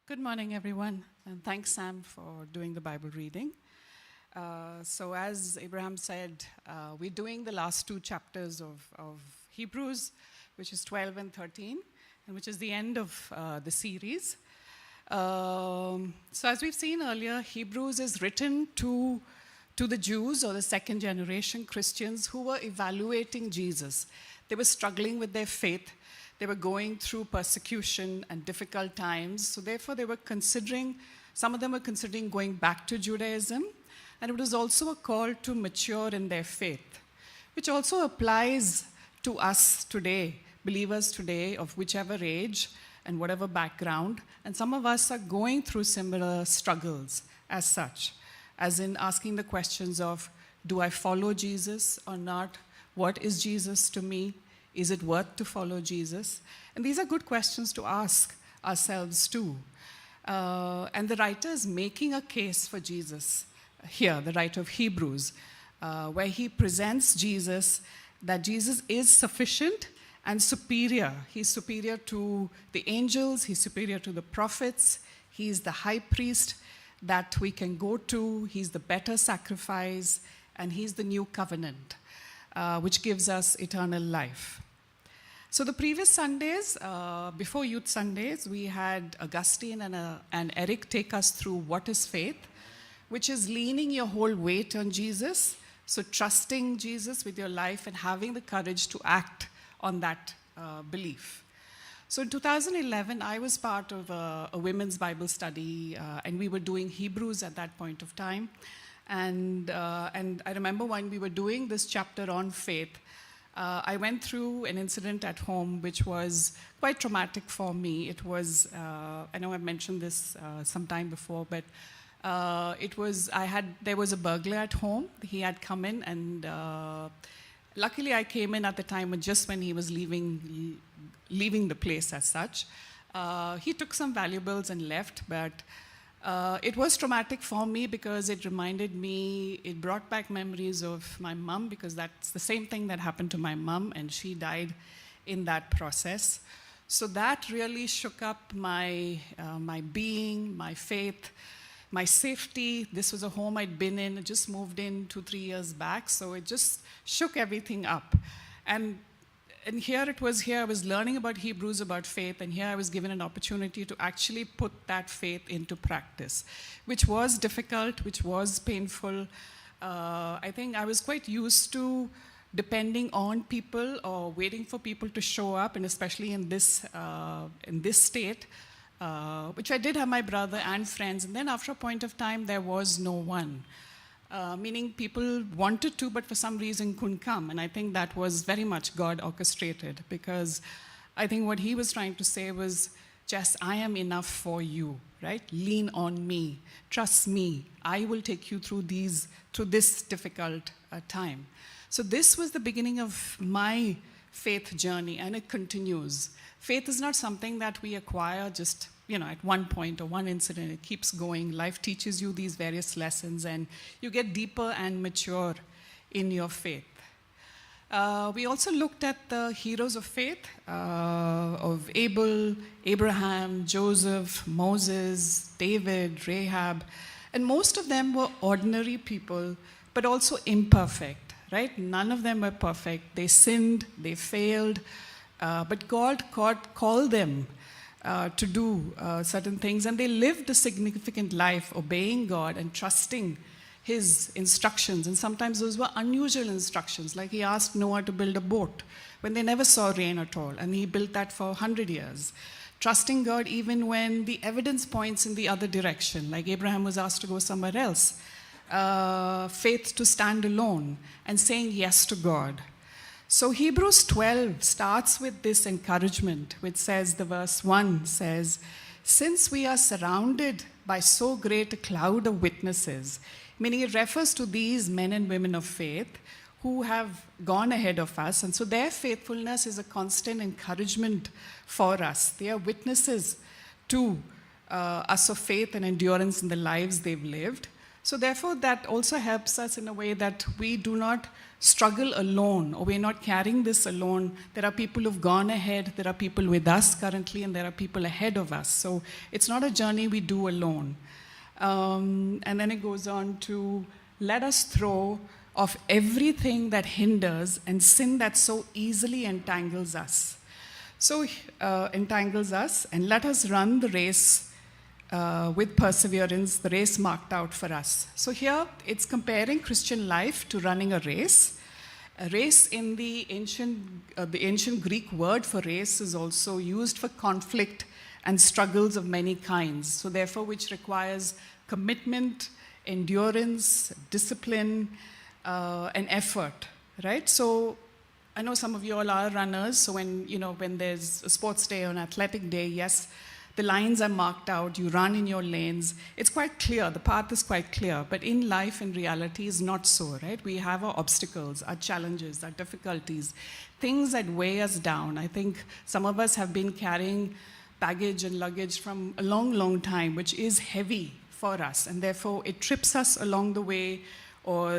Good morning, everyone, and thanks, Sam, for doing the Bible reading. So as Abraham said, we're doing the last two chapters of Hebrews, which is 12 and 13, and which is the end of the series. So as we've seen earlier, Hebrews is written to the Jews or the second generation Christians who were evaluating Jesus. They were struggling with their faith. They were going through persecution and difficult times. So therefore, some of them were considering going back to Judaism. And it was also a call to mature in their faith, which also applies to us today, believers today of whichever age and whatever background. And some of us are going through similar struggles as such, as in asking the questions of, do I follow Jesus or not? What is Jesus to me? Is it worth to follow Jesus? And these are good questions to ask ourselves too. And the writer is making a case for Jesus here, the writer of Hebrews, where he presents Jesus, that Jesus is sufficient and superior. He's superior to the angels, he's superior to the prophets, he's the high priest that we can go to, he's the better sacrifice, and he's the new covenant, which gives us eternal life. So the previous Sundays, before Youth Sundays, we had Augustine and Eric take us through what is faith, which is leaning your whole weight on Jesus, so trusting Jesus with your life and having the courage to act on that belief. So in 2011, I was part of a women's Bible study, and we were doing Hebrews at that point of time. And I remember when we were doing this chapter on faith, I went through an incident at home which was quite traumatic for me. It was, I know I've mentioned this sometime before, but there was a burglar at home. He had come in, and luckily I came in at the time just when he was leaving the place as such. He took some valuables and left, but it was traumatic for me because it brought back memories of my mom, because that's the same thing that happened to my mom, and she died in that process. So that really shook up my being, my faith, my safety. This was a home I'd been in, I just moved in 2-3 years back, so it just shook everything up. And here I was learning about Hebrews, about faith, and here I was given an opportunity to actually put that faith into practice, which was difficult, which was painful. I think I was quite used to depending on people or waiting for people to show up, and especially in this state, which I did have my brother and friends, and then after a point of time, there was no one. Meaning people wanted to, but for some reason couldn't come. And I think that was very much God orchestrated, because I think what he was trying to say was, Jess, I am enough for you, right? Lean on me, trust me. I will take you through this difficult time. So this was the beginning of my faith journey, and it continues. Faith is not something that we acquire just at one point or one incident. It keeps going. Life teaches you these various lessons, and you get deeper and mature in your faith. We also looked at the heroes of faith, of Abel, Abraham, Joseph, Moses, David, Rahab, and most of them were ordinary people, but also imperfect, right? None of them were perfect. They sinned, they failed, but God called them to do certain things, and they lived a significant life obeying God and trusting his instructions. And sometimes those were unusual instructions, like he asked Noah to build a boat when they never saw rain at all, and he built that for 100 years. Trusting God even when the evidence points in the other direction, like Abraham was asked to go somewhere else. Faith to stand alone and saying yes to God. So Hebrews 12 starts with this encouragement, which says, the verse 1 says, since we are surrounded by so great a cloud of witnesses, meaning it refers to these men and women of faith who have gone ahead of us, and so their faithfulness is a constant encouragement for us. They are witnesses to us of faith and endurance in the lives they've lived. So therefore, that also helps us in a way that we do not struggle alone, or we're not carrying this alone. There are people who've gone ahead, there are people with us currently, and there are people ahead of us. So it's not a journey we do alone. And then it goes on to let us throw off everything that hinders and sin that so easily entangles us. So entangles us, and let us run the race with perseverance, the race marked out for us. So here it's comparing Christian life to running a race. A race in the ancient Greek word for race is also used for conflict and struggles of many kinds. So therefore, which requires commitment, endurance, discipline, and effort, right? So I know some of you all are runners. So when there's a sports day or an athletic day, yes, the lines are marked out, you run in your lanes. It's quite clear, the path is quite clear. But in life, in reality, is not so, right? We have our obstacles, our challenges, our difficulties, things that weigh us down. I think some of us have been carrying baggage and luggage from a long, long time, which is heavy for us. And therefore, it trips us along the way, or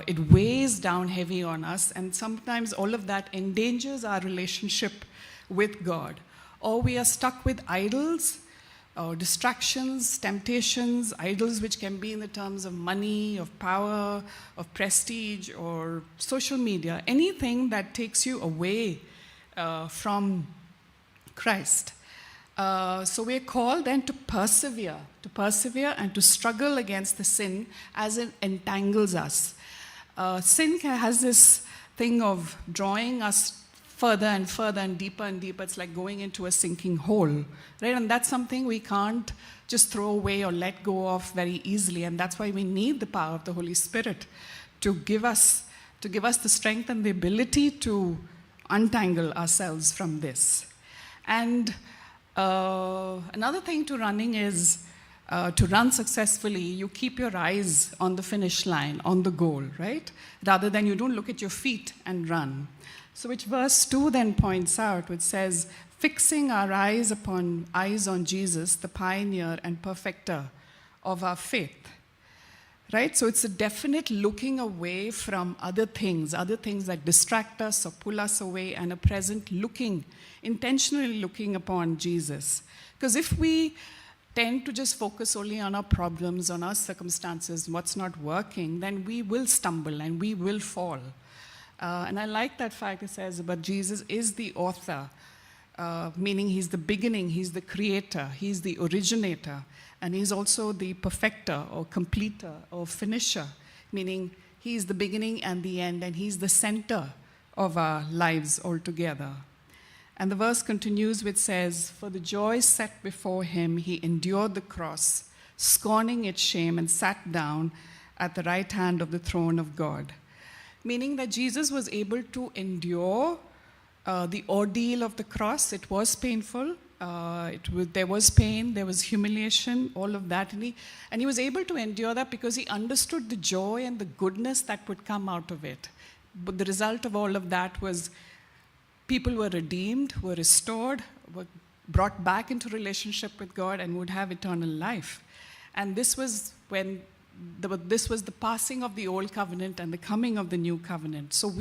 it weighs down heavy on us. And sometimes all of that endangers our relationship with God. Or we are stuck with idols, or distractions, temptations, idols which can be in the terms of money, of power, of prestige, or social media, anything that takes you away from Christ. So we're called then to persevere and to struggle against the sin as it entangles us. Sin has this thing of drawing us further and further and deeper. It's like going into a sinking hole, right? And that's something we can't just throw away or let go of very easily. And that's why we need the power of the Holy Spirit to give us the strength and the ability to untangle ourselves from this. And another thing to running is to run successfully, you keep your eyes on the finish line, on the goal, right? Rather than you don't look at your feet and run. So which verse 2 then points out, which says, fixing our eyes on Jesus, the pioneer and perfecter of our faith. Right? So it's a definite looking away from other things that distract us or pull us away, and a present intentionally looking upon Jesus. Because if we tend to just focus only on our problems, on our circumstances, what's not working, then we will stumble and we will fall. And I like that fact it says, but Jesus is the author, meaning he's the beginning, he's the creator, he's the originator, and he's also the perfecter or completer or finisher, meaning he's the beginning and the end, and he's the center of our lives altogether. And the verse continues, which says, for the joy set before him, he endured the cross, scorning its shame, and sat down at the right hand of the throne of God. Meaning that Jesus was able to endure the ordeal of the cross. It was painful. There was pain, there was humiliation, all of that. And he was able to endure that because he understood the joy and the goodness that would come out of it. But the result of all of that was people were redeemed, were restored, were brought back into relationship with God, and would have eternal life. And this was the passing of the old covenant and the coming of the new covenant. So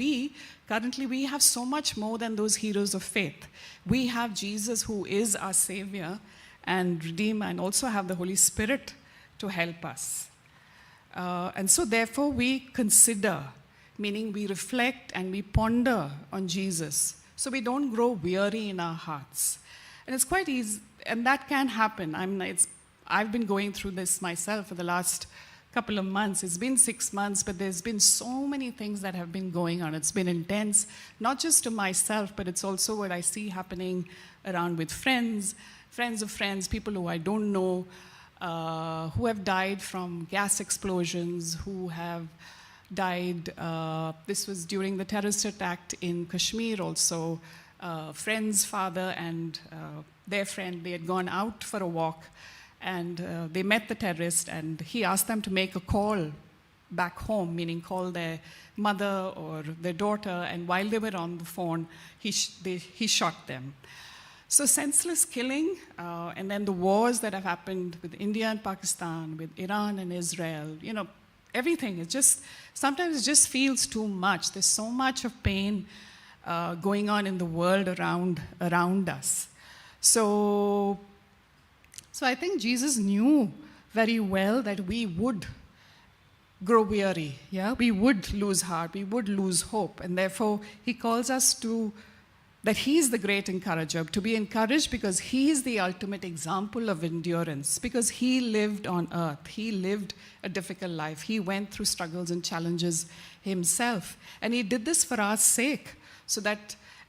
currently we have so much more than those heroes of faith. We have Jesus, who is our Savior and Redeemer, and also have the Holy Spirit to help us. And so therefore we consider, meaning we reflect and we ponder on Jesus, so we don't grow weary in our hearts. And it's quite easy, and that can happen. I've been going through this myself for the last couple of months. It's been 6 months, but there's been so many things that have been going on. It's been intense, not just to myself, but it's also what I see happening around with friends of friends, people who I don't know, who have died from gas explosions, who have died. This was during the terrorist attack in Kashmir also. Friend's father and their friend, they had gone out for a walk, and they met the terrorist, and he asked them to make a call back home, meaning call their mother or their daughter, and while they were on the phone, he shot them. So senseless killing, and then the wars that have happened with India and Pakistan, with Iran and Israel, everything. Sometimes it just feels too much. There's so much of pain going on in the world around us. So I think Jesus knew very well that we would grow weary, we would lose heart, we would lose hope, and therefore he calls us that he is the great encourager, to be encouraged because he is the ultimate example of endurance, because he lived on earth, he lived a difficult life, he went through struggles and challenges himself, and he did this for our sake,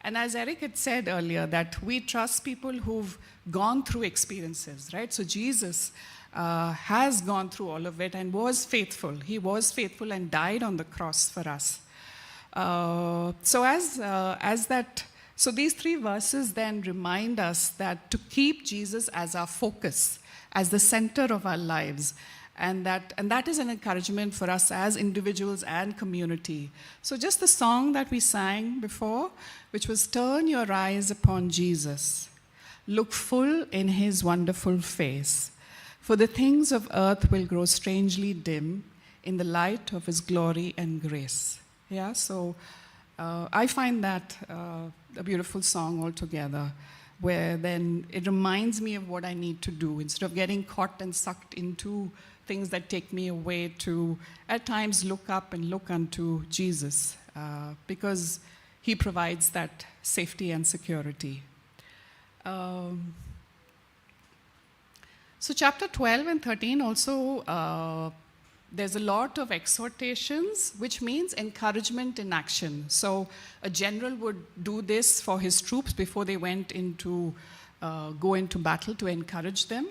and as Eric had said earlier, that we trust people who've gone through experiences, right? So Jesus has gone through all of it and was faithful. He was faithful and died on the cross for us. So these three verses then remind us that to keep Jesus as our focus, as the center of our lives, and that is an encouragement for us as individuals and community. So just the song that we sang before, which was "Turn your eyes upon Jesus, look full in his wonderful face, for the things of earth will grow strangely dim in the light of his glory and grace." Yeah, so I find that a beautiful song altogether, where then it reminds me of what I need to do instead of getting caught and sucked into things that take me away, to at times look up and look unto Jesus, because he provides that safety and security. So chapter 12 and 13 also, there's a lot of exhortations, which means encouragement in action. So a general would do this for his troops before they went go into battle, to encourage them.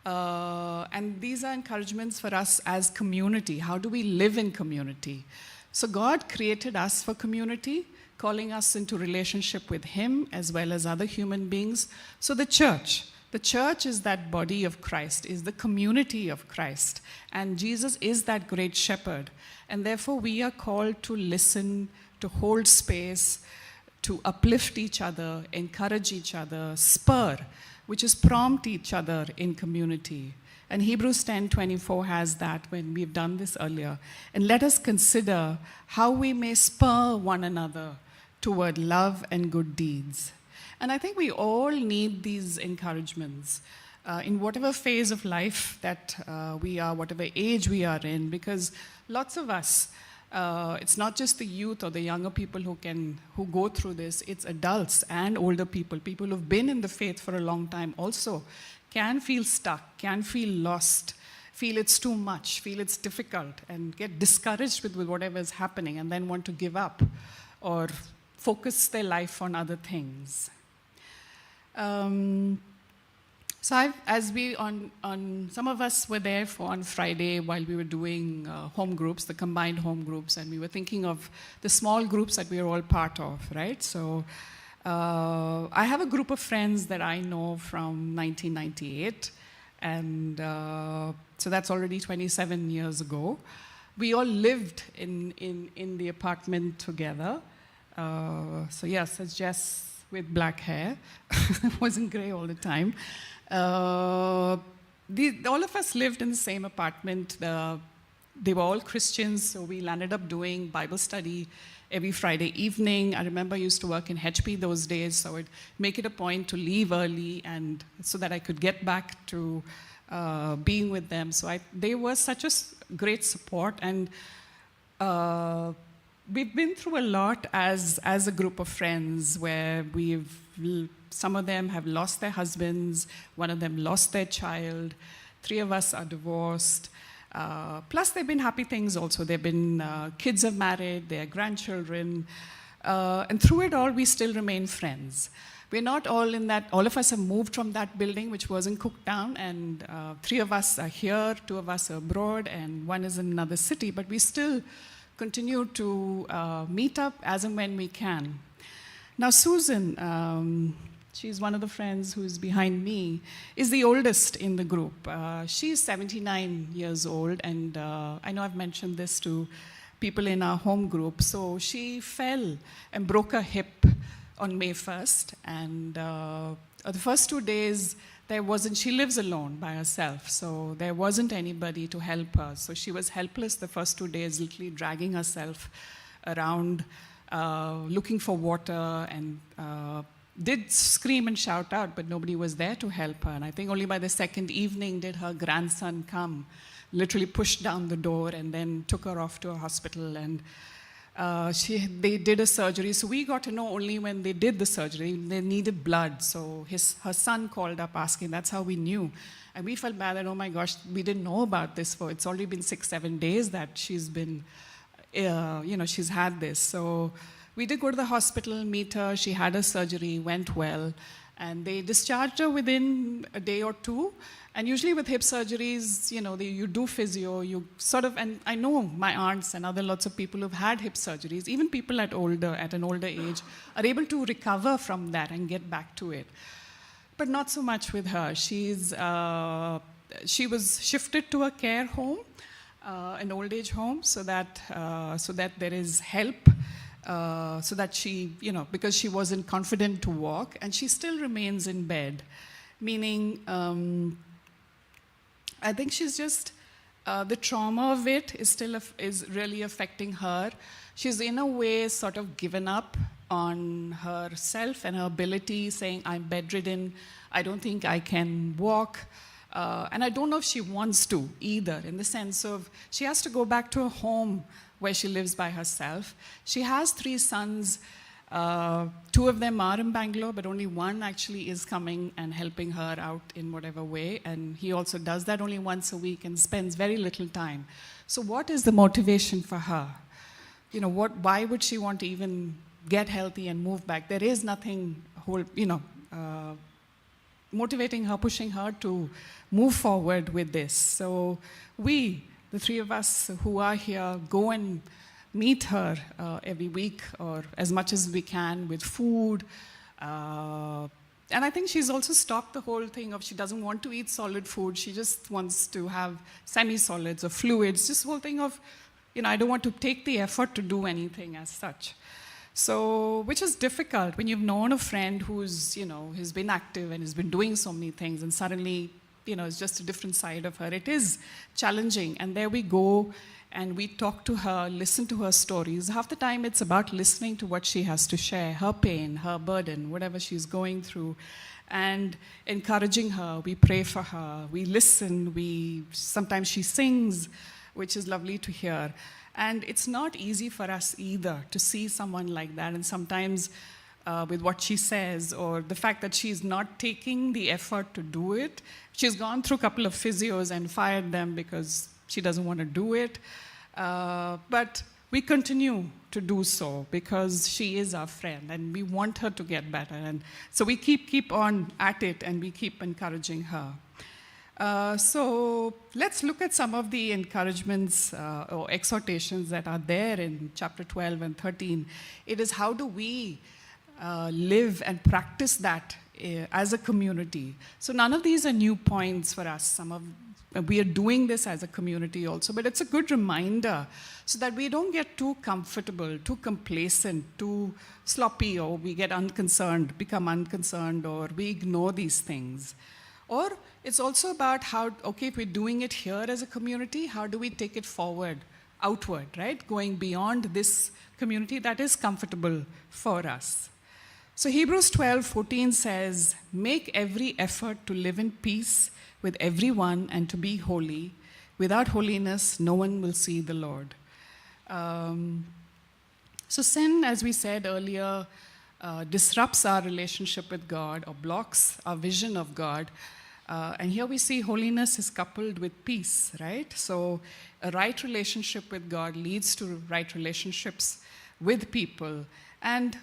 And these are encouragements for us as community. How do we live in community? So God created us for community, calling us into relationship with him as well as other human beings. So the church is that body of Christ, is the community of Christ. And Jesus is that great shepherd. And therefore we are called to listen, to hold space, to uplift each other, encourage each other, spur, which is prompt each other in community. And Hebrews 10:24 has that, when we've done this earlier. And let us consider how we may spur one another toward love and good deeds. And I think we all need these encouragements in whatever phase of life that we are, whatever age we are in, because lots of us, it's not just the youth or the younger people who go through this, it's adults and older people who've been in the faith for a long time also can feel stuck, can feel lost, feel it's too much, feel it's difficult, and get discouraged with whatever is happening and then want to give up or focus their life on other things. So some of us were there on Friday while we were doing home groups, the combined home groups, and we were thinking of the small groups that we are all part of, right? So I have a group of friends that I know from 1998, and so that's already 27 years ago. We all lived in the apartment together. So yes, it's Jess with black hair. Wasn't gray all the time. All of us lived in the same apartment. They were all Christians, so we landed up doing Bible study every Friday evening. I remember I used to work in HP those days, so I'd make it a point to leave early and so that I could get back to being with them. So they were such a great support, and we've been through a lot as a group of friends, where some of them have lost their husbands, one of them lost their child, 3 of us are divorced. Plus, there have been happy things also. There have been kids have married, their grandchildren, and through it all, we still remain friends. We're not all in that. All of us have moved from that building, which was in Cooktown, and 3 of us are here, 2 of us are abroad, and 1 is in another city. But we still continue to meet up as and when we can. Now, Susan, she's one of the friends who's behind me, is the oldest in the group. She's 79 years old, and I know I've mentioned this to people in our home group. So she fell and broke her hip on May 1st, and the first 2 days, she lives alone by herself, so there wasn't anybody to help her. So she was helpless the first 2 days, literally dragging herself around, looking for water, and did scream and shout out, but nobody was there to help her. And I think only by the second evening did her grandson come, literally pushed down the door and then took her off to a hospital. And they did a surgery. So we got to know only when they did the surgery. They needed blood. So her son called up asking. That's how we knew. And we felt bad that, oh my gosh, we didn't know about this. It's already been 6-7 days that she's been, she's had this. So we did go to the hospital, meet her. She had her surgery, went well. And they discharged her within a day or two. And usually with hip surgeries, you do physio, and I know my aunts and other lots of people who've had hip surgeries, even people at an older age, are able to recover from that and get back to it. But not so much with her. She was shifted to a care home, an old age home, so that there is help. So that she, because she wasn't confident to walk, and she still remains in bed, meaning I think she's just, the trauma of it is really affecting her. She's in a way sort of given up on herself and her ability, saying, I'm bedridden, I don't think I can walk. And I don't know if she wants to either, in the sense of she has to go back to a home where she lives by herself. She has 3 sons. 2 of them are in Bangalore, but only one actually is coming and helping her out in whatever way. And he also does that only once a week and spends very little time. So what is the motivation for her? Why would she want to even get healthy and move back? There is nothing motivating her, pushing her to move forward with this. So we, the 3 of us who are here, go and meet her every week or as much as we can with food. And I think she's also stopped the whole thing of she doesn't want to eat solid food. She just wants to have semi-solids or fluids, just the whole thing of, I don't want to take the effort to do anything as such. So, which is difficult when you've known a friend who's been active and has been doing so many things, and suddenly, it's just a different side of her. It is challenging. And there we go, and we talk to her, listen to her stories. Half the time it's about listening to what she has to share, her pain, her burden, whatever she's going through, and encouraging her. We pray for her, we listen, sometimes she sings, which is lovely to hear. And it's not easy for us either to see someone like that, and sometimes with what she says, or the fact that she's not taking the effort to do it. She's gone through a couple of physios and fired them because she doesn't want to do it. But we continue to do so because she is our friend and we want her to get better. And so we keep on at it and we keep encouraging her. So let's look at some of the encouragements or exhortations that are there in chapter 12 and 13. It is how do we live and practice that as a community. So none of these are new points for us. We are doing this as a community also, but it's a good reminder so that we don't get too comfortable, too complacent, too sloppy, or we get unconcerned, become unconcerned, or we ignore these things. Or it's also about how, if we're doing it here as a community, how do we take it forward, outward, right? Going beyond this community that is comfortable for us. So Hebrews 12:14 says, make every effort to live in peace with everyone and to be holy. Without holiness, no one will see the Lord. So sin, as we said earlier, disrupts our relationship with God or blocks our vision of God. And here we see holiness is coupled with peace, right? So a right relationship with God leads to right relationships with people. And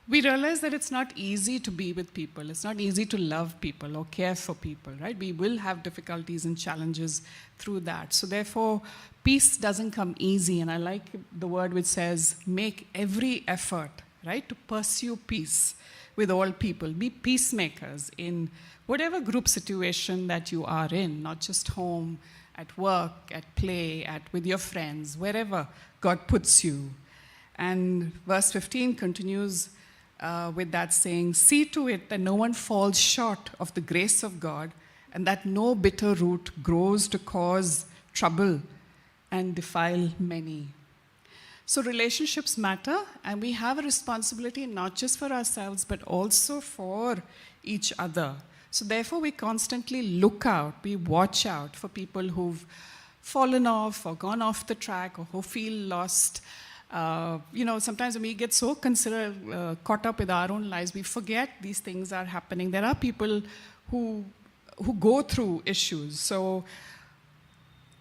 we realize that it's not easy to be with people. It's not easy to love people or care for people, right? We will have difficulties and challenges through that. So therefore, peace doesn't come easy. And I like the word which says, make every effort, right, to pursue peace with all people. Be peacemakers in whatever group situation that you are in, not just home, at work, at play, with your friends, wherever God puts you. And verse 15 continues, with that saying, "See to it that no one falls short of the grace of God, and that no bitter root grows to cause trouble and defile many." So relationships matter, and we have a responsibility not just for ourselves, but also for each other. So therefore, we constantly look out, we watch out for people who've fallen off or gone off the track or who feel lost. Sometimes when we get so caught up with our own lives, we forget these things are happening. There are people who go through issues.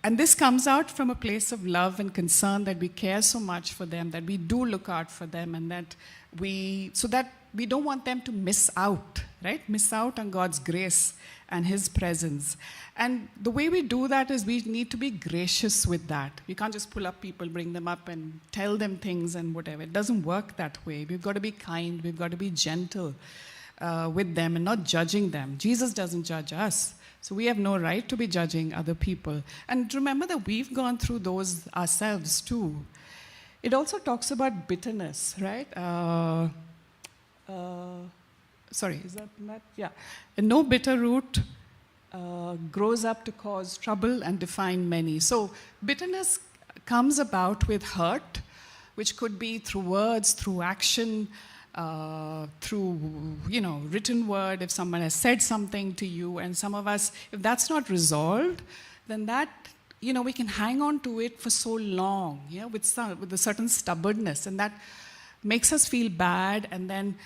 And this comes out from a place of love and concern, that we care so much for them, that we do look out for them, and that we don't want them to miss out, right? Miss out on God's grace and His presence. And the way we do that is we need to be gracious with that. We can't just pull up people, bring them up and tell them things and whatever. It doesn't work that way. We've got to be kind. We've got to be gentle with them and not judging them. Jesus doesn't judge us. So we have no right to be judging other people. And remember that we've gone through those ourselves too. It also talks about bitterness, right? Sorry, is that? Yeah. And no bitter root grows up to cause trouble and define many. So bitterness comes about with hurt, which could be through words, through action, through written word. If someone has said something to you, and some of us, if that's not resolved, then that we can hang on to it for so long, with a certain stubbornness, and that makes us feel bad, and then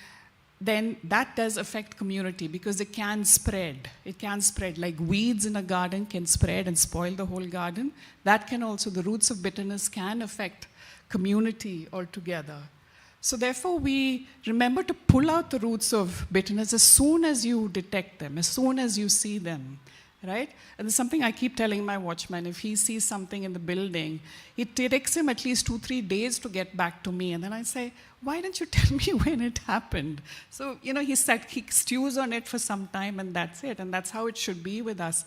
that does affect community, because it can spread. It can spread like weeds in a garden can spread and spoil the whole garden. That can also, the roots of bitterness can affect community altogether. So therefore, we remember to pull out the roots of bitterness as soon as you detect them, as soon as you see them, right? And there's something I keep telling my watchman. If he sees something in the building, it takes him at least 2-3 days to get back to me. And then I say, why didn't you tell me when it happened? So, he said he stews on it for some time, and that's it. And that's how it should be with us.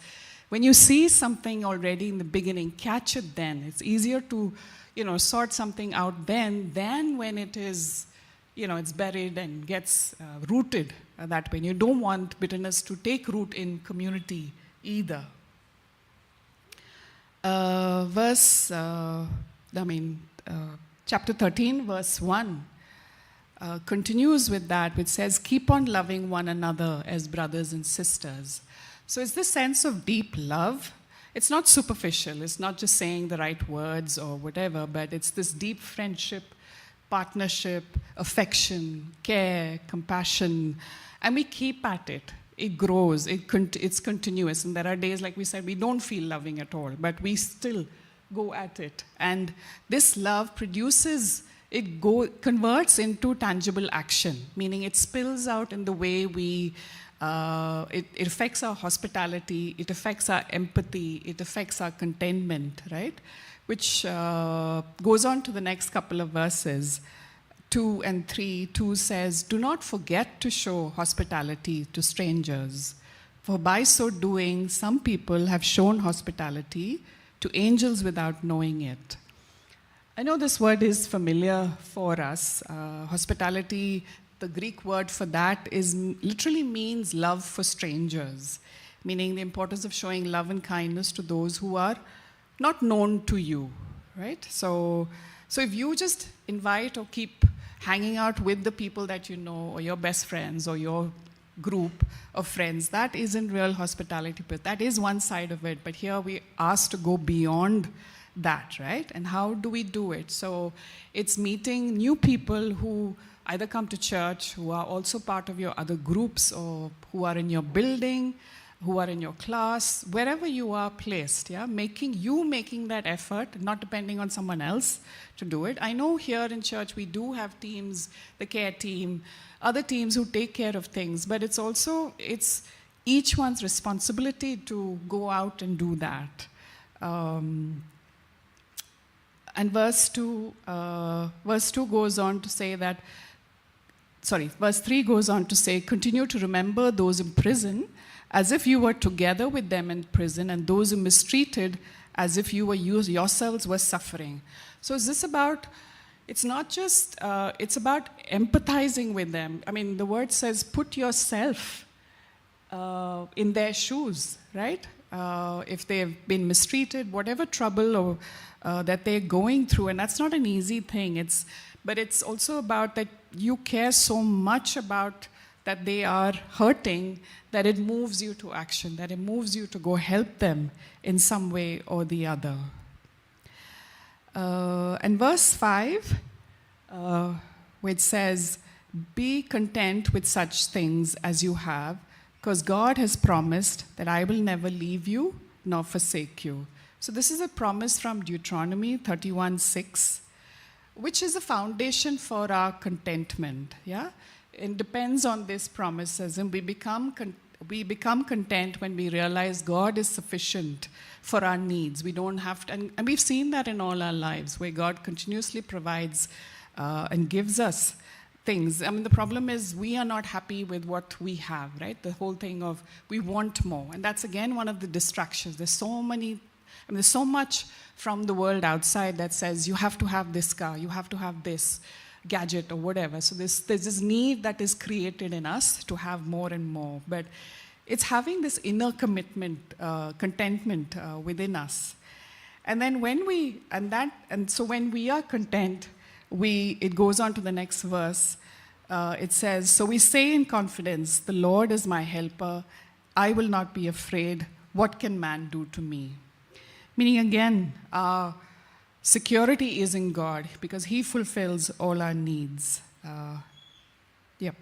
When you see something already in the beginning, catch it then. It's easier to sort something out then than when it is, it's buried and gets rooted that way. And you don't want bitterness to take root in community either. Chapter 13, verse 1 continues with that, which says, "Keep on loving one another as brothers and sisters." So it's this sense of deep love. It's not superficial. It's not just saying the right words or whatever, but it's this deep friendship, partnership, affection, care, compassion, and we keep at it. It grows. It's continuous. And there are days, like we said, we don't feel loving at all, but we still go at it. And this love converts into tangible action, meaning it spills out in the way we it affects our hospitality, it affects our empathy, it affects our contentment, right? Which goes on to the next couple of verses, 2 and 3. 2 says, "Do not forget to show hospitality to strangers, for by so doing, some people have shown hospitality to angels without knowing it." I know this word is familiar for us. Hospitality, the Greek word for that literally means love for strangers, meaning the importance of showing love and kindness to those who are not known to you, right? So if you just invite or keep hanging out with the people that you know, or your best friends, or your group of friends, that isn't real hospitality, but that is one side of it. But here we asked to go beyond that, right? And how do we do it? So it's meeting new people who either come to church, who are also part of your other groups, or who are in your building, who are in your class, wherever you are placed, yeah? Making that effort, not depending on someone else to do it. I know here in church we do have teams, the care team, other teams who take care of things, but it's each one's responsibility to go out and do that. And verse 2 goes on to say that, verse 3 goes on to say, "Continue to remember those in prison as if you were together with them in prison, and those who mistreated as if you yourselves were suffering." So is this about, it's not just, it's about empathizing with them. I mean, the word says, put yourself in their shoes, right? If they've been mistreated, whatever trouble or that they're going through, and that's not an easy thing. But it's also about that you care so much about that they are hurting that it moves you to action, that it moves you to go help them in some way or the other. And verse 5, which says, be content with such things as you have, because God has promised that I will never leave you nor forsake you. So this is a promise from Deuteronomy 31:6, which is a foundation for our contentment. Yeah, it depends on these promises, and we become content when we realize God is sufficient for our needs. We don't have to, and we've seen that in all our lives, where God continuously provides and gives us things. I mean, the problem is we are not happy with what we have, right? The whole thing of we want more. And that's, again, one of the distractions. There's so much from the world outside that says you have to have this car, you have to have this gadget or whatever. So there's this need that is created in us to have more and more. But it's having this inner commitment, contentment within us. And then when we are content, it goes on to the next verse. It says, so we say in confidence, the Lord is my helper. I will not be afraid. What can man do to me? Meaning, again, our security is in God because He fulfills all our needs. Yep.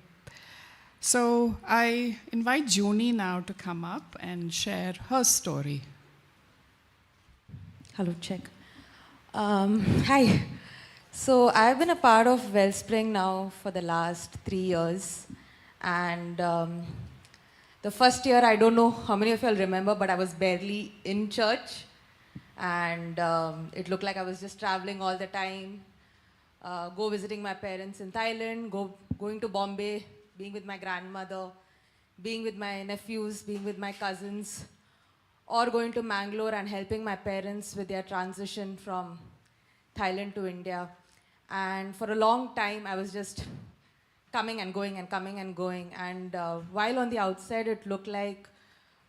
So I invite Junie now to come up and share her story. Hello, check. Hi. So I've been a part of Wellspring now for the last 3 years. And the first year, I don't know how many of you will remember, but I was barely in church. And it looked like I was just traveling all the time, go visiting my parents in Thailand, going to Bombay, being with my grandmother, being with my nephews, being with my cousins, or going to Mangalore and helping my parents with their transition from Thailand to India. And for a long time, I was just coming and going and coming and going. And while on the outside, it looked like,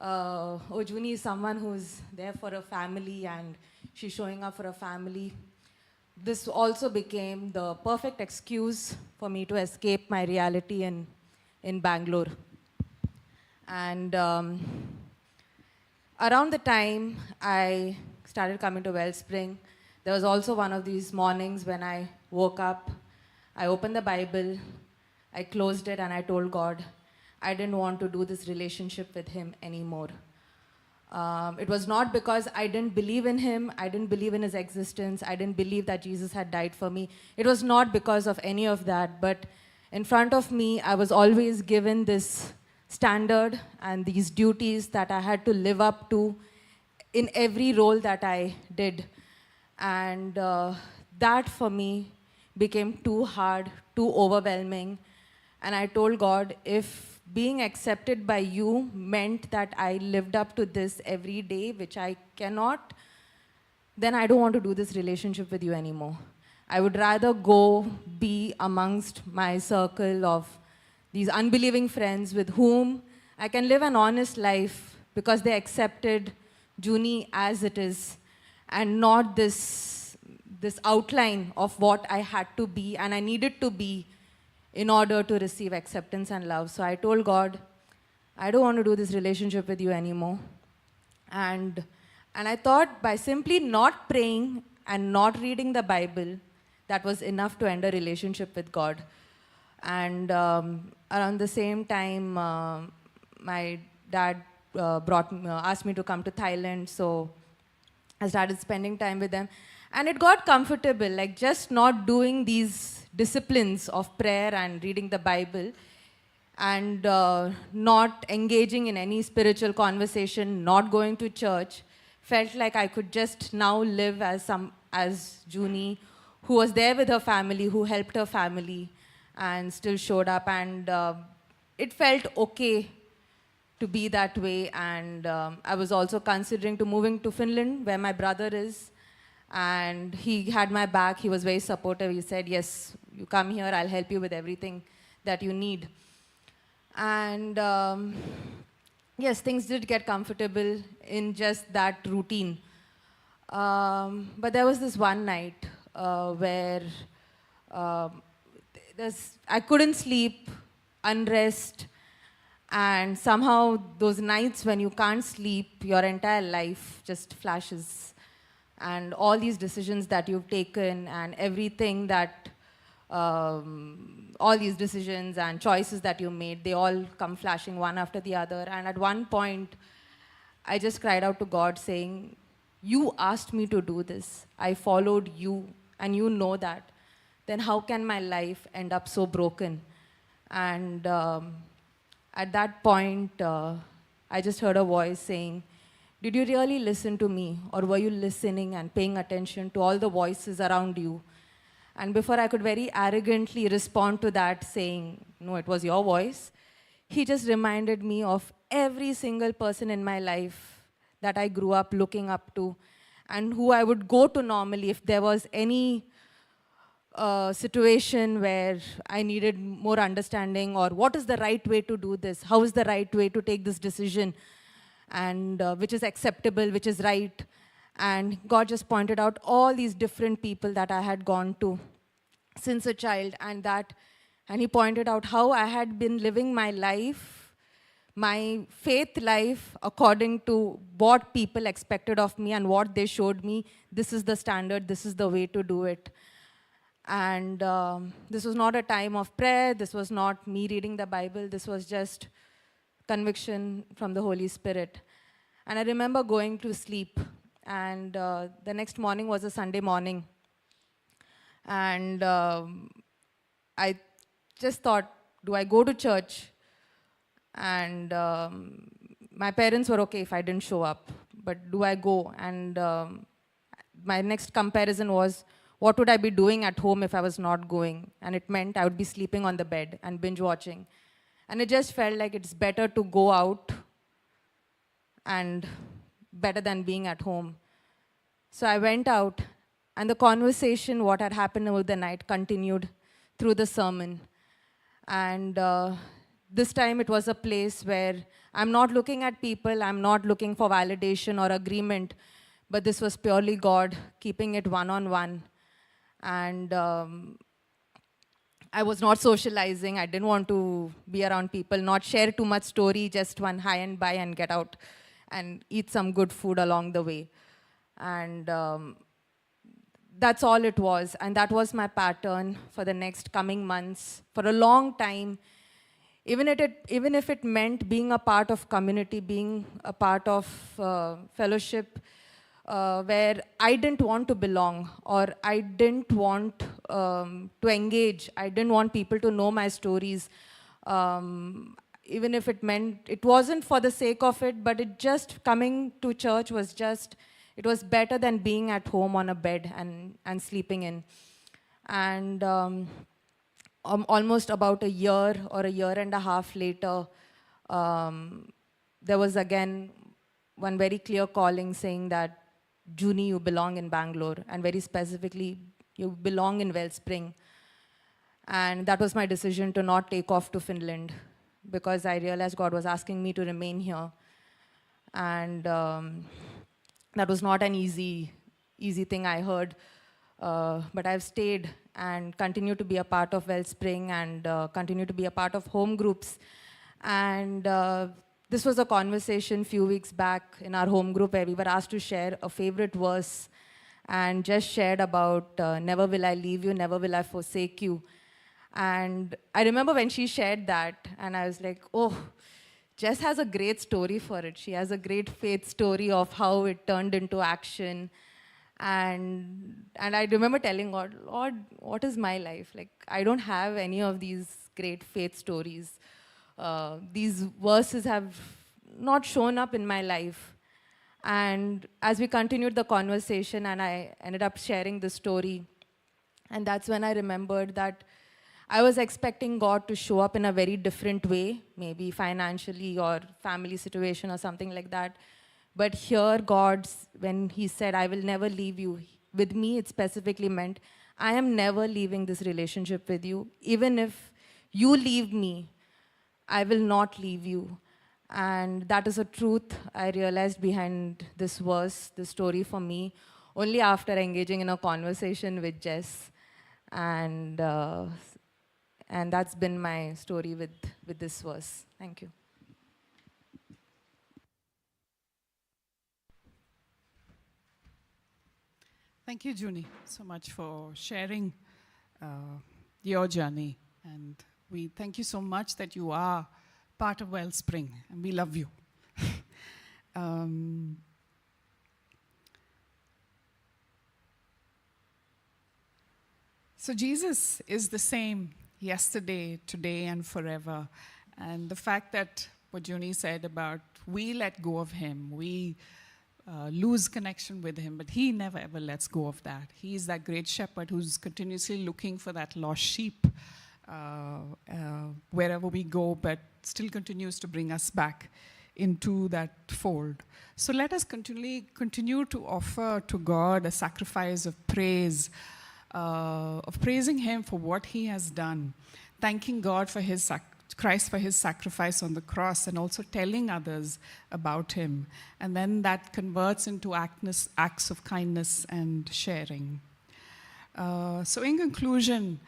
Junie is someone who's there for a family and she's showing up for a family. This also became the perfect excuse for me to escape my reality in Bangalore. And around the time I started coming to Wellspring, there was also one of these mornings when I woke up, I opened the Bible, I closed it, and I told God I didn't want to do this relationship with Him anymore. It was not because I didn't believe in Him, I didn't believe in His existence, I didn't believe that Jesus had died for me. It was not because of any of that, but in front of me, I was always given this standard and these duties that I had to live up to in every role that I did. And that for me became too hard, too overwhelming. And I told God, if being accepted by you meant that I lived up to this every day, which I cannot, then I don't want to do this relationship with you anymore. I would rather go be amongst my circle of these unbelieving friends with whom I can live an honest life because they accepted Junie as it is and not this outline of what I had to be and I needed to be in order to receive acceptance and love. So I told God, I don't want to do this relationship with you anymore. And I thought by simply not praying and not reading the Bible, that was enough to end a relationship with God. And around the same time, my dad asked me to come to Thailand, so I started spending time with them. And it got comfortable, like just not doing these disciplines of prayer and reading the Bible and not engaging in any spiritual conversation, not going to church, felt like I could just now live as Junie, who was there with her family, who helped her family and still showed up. And it felt okay to be that way. And I was also considering to moving to Finland, where my brother is. And he had my back. He was very supportive. He said, yes, you come here, I'll help you with everything that you need. And yes, things did get comfortable in just that routine. But there was this one night where um, I couldn't sleep, unrest, and somehow those nights when you can't sleep, your entire life just flashes. And all these decisions that you've taken and everything that, all these decisions and choices that you made, they all come flashing one after the other. And at one point, I just cried out to God saying, you asked me to do this. I followed you, and you know that. Then how can my life end up so broken? And at that point, I just heard a voice saying, did you really listen to me? Or were you listening and paying attention to all the voices around you? And before I could very arrogantly respond to that saying, no, it was your voice, he just reminded me of every single person in my life that I grew up looking up to and who I would go to normally if there was any situation where I needed more understanding, or what is the right way to do this? How is the right way to take this decision? And which is acceptable, which is right. And God just pointed out all these different people that I had gone to since a child, and he pointed out how I had been living my life, my faith life, according to what people expected of me and what they showed me. This is the standard, this is the way to do it. And this was not a time of prayer, this was not me reading the Bible, this was just conviction from the Holy Spirit. And I remember going to sleep, and the next morning was a Sunday morning. And I just thought, do I go to church? And my parents were okay if I didn't show up, but do I go? And my next comparison was, what would I be doing at home if I was not going? And it meant I would be sleeping on the bed and binge watching. And it just felt like it's better to go out and better than being at home. So I went out, and the conversation, what had happened over the night, continued through the sermon. And this time it was a place where I'm not looking at people, I'm not looking for validation or agreement, but this was purely God keeping it one-on-one. And I was not socializing. I didn't want to be around people, not share too much story, just one hi and bye and get out and eat some good food along the way. And that's all it was. And that was my pattern for the next coming months. For a long time, even if it meant being a part of community, being a part of fellowship, where I didn't want to belong, or I didn't want to engage. I didn't want people to know my stories. Even if it meant, it wasn't for the sake of it, but it just, coming to church was just, it was better than being at home on a bed and sleeping in. And almost about a year or a year and a half later, there was again one very clear calling saying that, Junie, you belong in Bangalore, and very specifically, you belong in Wellspring. And that was my decision to not take off to Finland, because I realized God was asking me to remain here. And that was not an easy thing, I heard. But I've stayed and continue to be a part of Wellspring, and continue to be a part of home groups. And this was a conversation a few weeks back in our home group where we were asked to share a favorite verse, and just shared about never will I leave you, never will I forsake you. And I remember when she shared that, and I was like, oh, Jess has a great story for it. She has a great faith story of how it turned into action. And I remember telling God, Lord, what is my life? Like, I don't have any of these great faith stories. These verses have not shown up in my life. And as we continued the conversation, and I ended up sharing the story, and that's when I remembered that I was expecting God to show up in a very different way, maybe financially or family situation or something like that. But here, when he said, I will never leave you, with me, it specifically meant, I am never leaving this relationship with you. Even if you leave me, I will not leave you. And that is a truth I realized behind this verse, this story for me, only after engaging in a conversation with Jess. And that's been my story with this verse. Thank you. Thank you, Junie, so much for sharing your journey. And we thank you so much that you are part of Wellspring, and we love you. um, so Jesus is the same yesterday, today, and forever. And the fact that what Junie said about we let go of him, we lose connection with him, but he never ever lets go of that. He is that great shepherd who's continuously looking for that lost sheep wherever we go, but still continues to bring us back into that fold. So let us continue to offer to God a sacrifice of praise, of praising him for what he has done, thanking God for Christ for his sacrifice on the cross, and also telling others about him. And then that converts into acts of kindness and sharing. So in conclusion,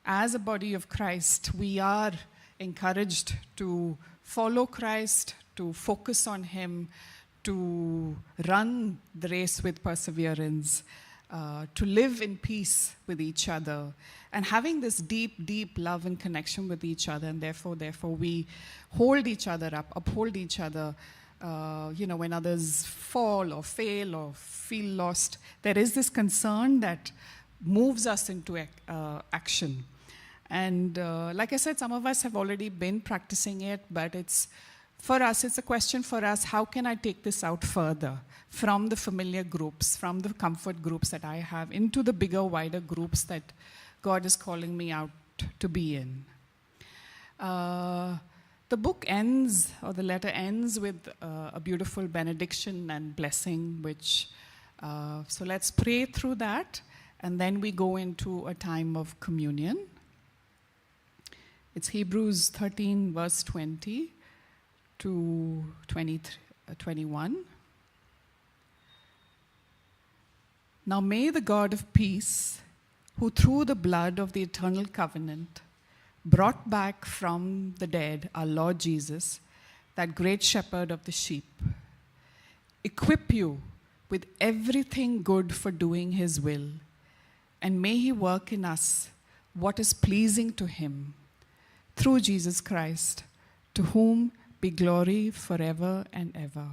as a body of Christ, we are encouraged to follow Christ, to focus on him, to run the race with perseverance, to live in peace with each other, and having this deep, deep love and connection with each other. And therefore we hold each other up, uphold each other. When others fall or fail or feel lost, there is this concern that moves us into action. And like I said, some of us have already been practicing it, but it's a question for us, how can I take this out further from the familiar groups, from the comfort groups that I have, into the bigger, wider groups that God is calling me out to be in? The book ends, or the letter ends, with a beautiful benediction and blessing, so let's pray through that, and then we go into a time of communion. It's Hebrews 13, verse 20 to 21. Now may the God of peace, who through the blood of the eternal covenant brought back from the dead our Lord Jesus, that great shepherd of the sheep, equip you with everything good for doing his will, and may he work in us what is pleasing to him, through Jesus Christ, to whom be glory forever and ever.